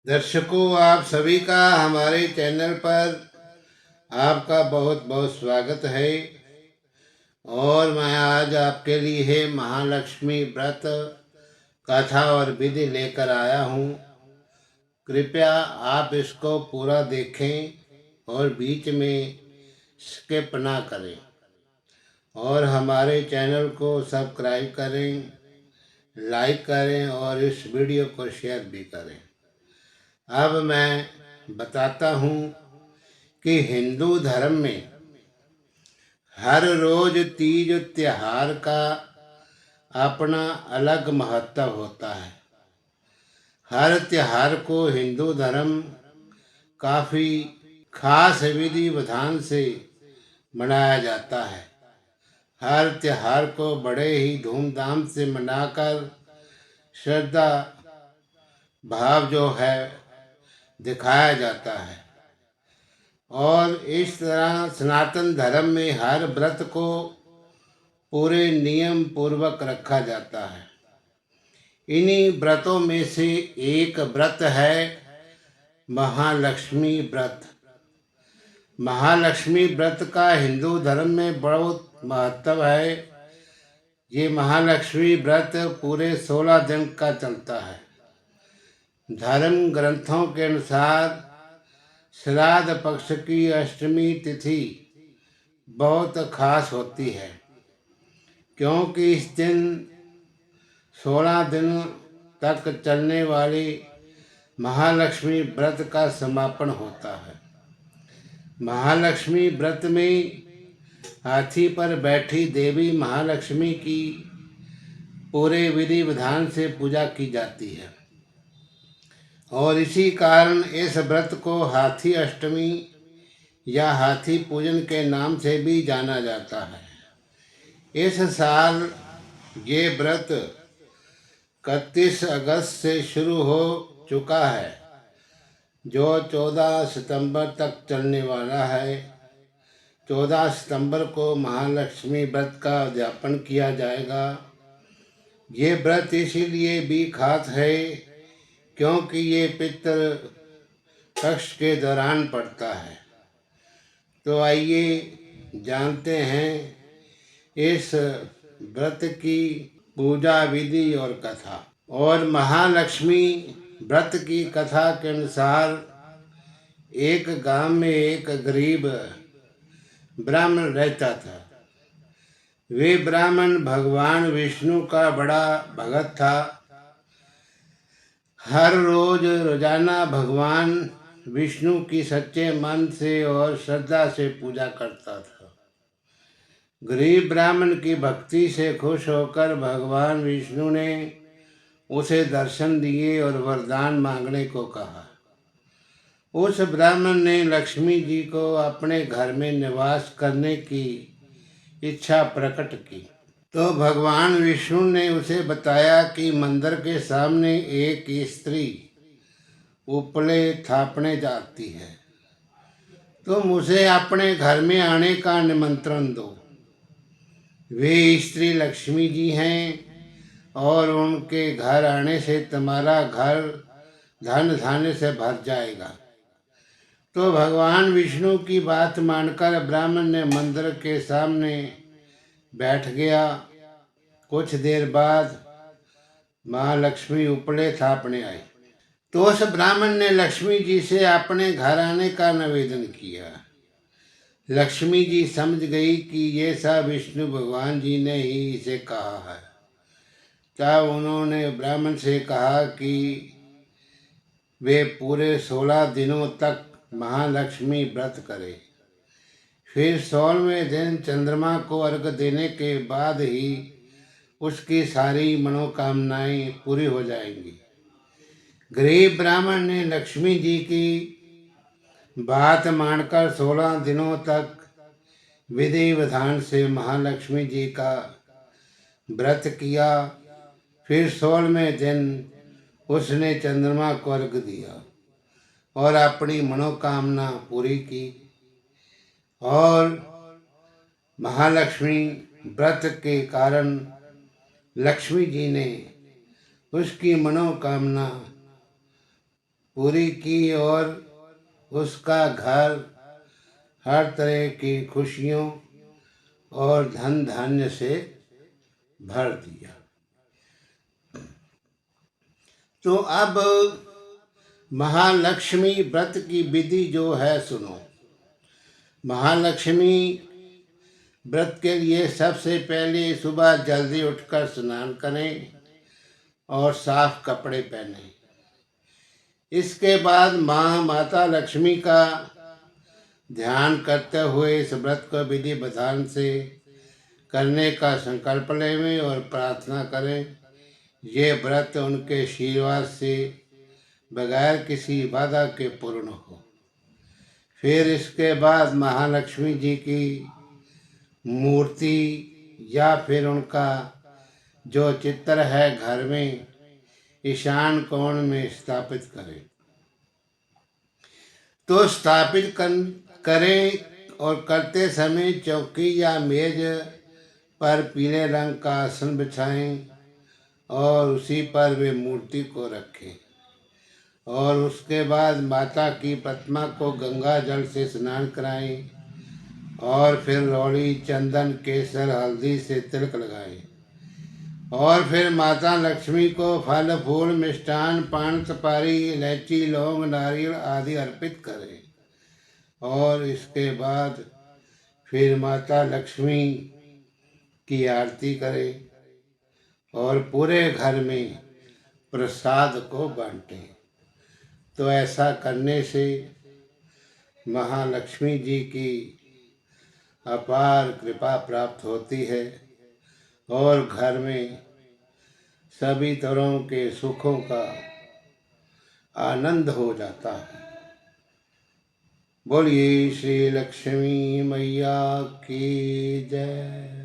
दर्शकों, आप सभी का हमारे चैनल पर आपका बहुत बहुत स्वागत है। और मैं आज आपके लिए महालक्ष्मी व्रत कथा और विधि लेकर आया हूँ। कृपया आप इसको पूरा देखें और बीच में स्किप ना करें और हमारे चैनल को सब्सक्राइब करें, लाइक करें और इस वीडियो को शेयर भी करें। अब मैं बताता हूँ कि हिंदू धर्म में हर रोज तीज त्योहार का अपना अलग महत्व होता है। हर त्योहार को हिंदू धर्म काफ़ी खास विधि विधान से मनाया जाता है। हर त्योहार को बड़े ही धूमधाम से मनाकर श्रद्धा भाव जो है दिखाया जाता है। और इस तरह सनातन धर्म में हर व्रत को पूरे नियम पूर्वक रखा जाता है। इन्हीं व्रतों में से एक व्रत है महालक्ष्मी व्रत। महालक्ष्मी व्रत का हिंदू धर्म में बहुत महत्व है। ये महालक्ष्मी व्रत पूरे 16 दिन का चलता है। धर्म ग्रंथों के अनुसार श्राद्ध पक्ष की अष्टमी तिथि बहुत खास होती है, क्योंकि इस दिन 16 दिन तक चलने वाली महालक्ष्मी व्रत का समापन होता है। महालक्ष्मी व्रत में हाथी पर बैठी देवी महालक्ष्मी की पूरे विधि विधान से पूजा की जाती है और इसी कारण इस व्रत को हाथी अष्टमी या हाथी पूजन के नाम से भी जाना जाता है। इस साल ये व्रत 31 अगस्त से शुरू हो चुका है, जो 14 सितंबर तक चलने वाला है। 14 सितंबर को महालक्ष्मी व्रत का उद्यापन किया जाएगा। ये व्रत इसीलिए भी खास है क्योंकि ये पितृ पक्ष के दौरान पड़ता है। तो आइए जानते हैं इस व्रत की पूजा विधि और कथा। और महालक्ष्मी व्रत की कथा के अनुसार एक गांव में एक गरीब ब्राह्मण रहता था। वे ब्राह्मण भगवान विष्णु का बड़ा भगत था। हर रोजाना भगवान विष्णु की सच्चे मन से और श्रद्धा से पूजा करता था। गरीब ब्राह्मण की भक्ति से खुश होकर भगवान विष्णु ने उसे दर्शन दिए और वरदान मांगने को कहा। उस ब्राह्मण ने लक्ष्मी जी को अपने घर में निवास करने की इच्छा प्रकट की। तो भगवान विष्णु ने उसे बताया कि मंदिर के सामने एक स्त्री उपले थापने जाती है, तुम उसे अपने घर में आने का निमंत्रण दो। वे स्त्री लक्ष्मी जी हैं और उनके घर आने से तुम्हारा घर धन धान्य से भर जाएगा। तो भगवान विष्णु की बात मानकर ब्राह्मण ने मंदिर के सामने बैठ गया। कुछ देर बाद माँ लक्ष्मी उपले थापने आई। तो उस ब्राह्मण ने लक्ष्मी जी से अपने घर आने का निवेदन किया। लक्ष्मी जी समझ गई कि ये सब विष्णु भगवान जी ने ही इसे कहा है। तब उन्होंने ब्राह्मण से कहा कि वे पूरे 16 दिनों तक महालक्ष्मी व्रत करे। फिर 16वें दिन चंद्रमा को अर्घ देने के बाद ही उसकी सारी मनोकामनाएं पूरी हो जाएंगी। गरीब ब्राह्मण ने लक्ष्मी जी की बात मानकर 16 दिनों तक विधि विधान से महालक्ष्मी जी का व्रत किया। फिर 16वें दिन उसने चंद्रमा को अर्घ दिया और अपनी मनोकामना पूरी की। और महालक्ष्मी व्रत के कारण लक्ष्मी जी ने उसकी मनोकामना पूरी की और उसका घर हर तरह की खुशियों और धन धान्य से भर दिया। तो अब महालक्ष्मी व्रत की विधि जो है सुनो। महालक्ष्मी व्रत के लिए सबसे पहले सुबह जल्दी उठकर स्नान करें और साफ कपड़े पहनें। इसके बाद माता लक्ष्मी का ध्यान करते हुए इस व्रत को विधि विधान से करने का संकल्प लें और प्रार्थना करें ये व्रत उनके आशीर्वाद से बगैर किसी बाधा के पूर्ण हो। फिर इसके बाद महालक्ष्मी जी की मूर्ति या फिर उनका जो चित्र है घर में ईशान कोण में स्थापित करें। तो स्थापित करें और करते समय चौकी या मेज पर पीले रंग का आसन बिछाएं और उसी पर वे मूर्ति को रखें और उसके बाद माता की प्रतिमा को गंगा जल से स्नान कराएं और फिर रोड़ी चंदन केसर हल्दी से तिलक लगाएं और फिर माता लक्ष्मी को फल फूल मिष्ठान पान सुपारी इलायची लौंग नारियल आदि अर्पित करें और इसके बाद फिर माता लक्ष्मी की आरती करें और पूरे घर में प्रसाद को बांटें। तो ऐसा करने से महालक्ष्मी जी की अपार कृपा प्राप्त होती है और घर में सभी तरह के सुखों का आनंद हो जाता है। बोलिए श्री लक्ष्मी मैया की जय।